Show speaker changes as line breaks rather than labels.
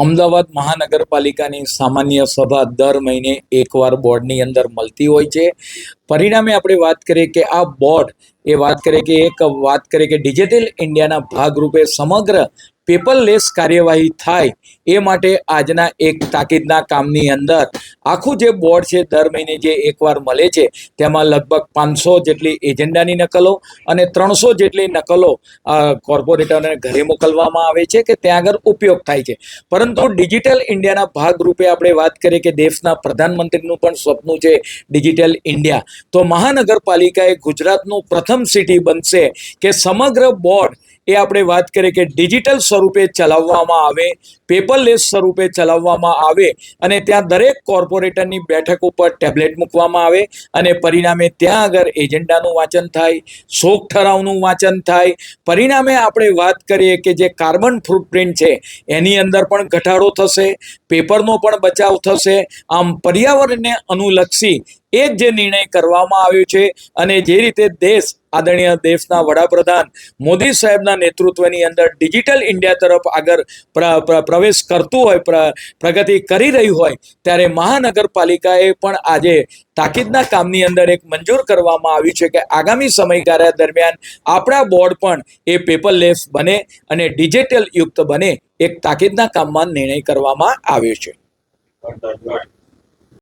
અમદાવાદ મહાનગરપાલિકાની સામાન્ય સભા દર મહિને એકવાર બોર્ડની અંદર મળતી હોય છે. પરિણામે આપણે વાત કરીએ કે આ બોર્ડ વાત કરીએ કે ડિજિટલ ઇન્ડિયાના ભાગરૂપે સમગ્ર પેપરલેસ કાર્યવાહી થાય એ માટે આજના એક તાકીદના કામની અંદર આખું જે બોર્ડ છે દર મહિને જે એકવાર મળે છે તેમાં લગભગ 500 જેટલી એજન્ડાની નકલો અને 300 જેટલી નકલો કોર્પોરેટરને ઘરે મોકલવામાં આવે છે કે ત્યાં આગળ ઉપયોગ થાય છે. પરંતુ ડિજિટલ ઇન્ડિયાના ભાગરૂપે આપણે વાત કરીએ કે દેશના પ્રધાનમંત્રીનું પણ સપનું છે ડિજિટલ ઇન્ડિયા. તો મહાનગરપાલિકાએ ગુજરાતનું પ્રથમ સિટી બનશે કે સમગ્ર બોર્ડ એ આપણે વાત કરીએ કે ડિજિટલ સ્વરૂપે ચલાવવામાં આવે, પેપરલેસ સ્વરૂપે ચલાવવામાં આવે અને ત્યાં દરેક કોર્પોરેટરની બેઠક ઉપર ટેબ્લેટ મૂકવામાં આવે અને પરિણામે ત્યાં આગળ એજન્ડાનું વાંચન થાય, શોક ઠરાવનું વાંચન થાય. પરિણામે આપણે વાત કરીએ કે જે કાર્બન ફૂટપ્રિન્ટ છે એની અંદર પણ ઘટાડો થશે, પેપરનો પણ બચાવ થશે. આમ પર્યાવરણને અનુલક્ષી એ જ જે નિર્ણય કરવામાં આવ્યો છે અને જે રીતે આદરણીય દેશના વડાપ્રધાન મોદી સાહેબના નેતૃત્વની અંદર ડિજિટલ ઇન્ડિયા તરફ આગળ પ્રવેશ કરતું હોય, પ્રગતિ કરી રહ્યું હોય, ત્યારે મહાનગરપાલિકાએ પણ આજે તાકીદના કામની અંદર એક મંજૂર કરવામાં આવ્યું છે કે આગામી સમયગાળા દરમિયાન આપણા બોર્ડ પણ એ પેપરલેસ બને અને ડિજિટલ યુક્ત બને, એક તાકીદના કામમાં નિર્ણય કરવામાં આવ્યો છે.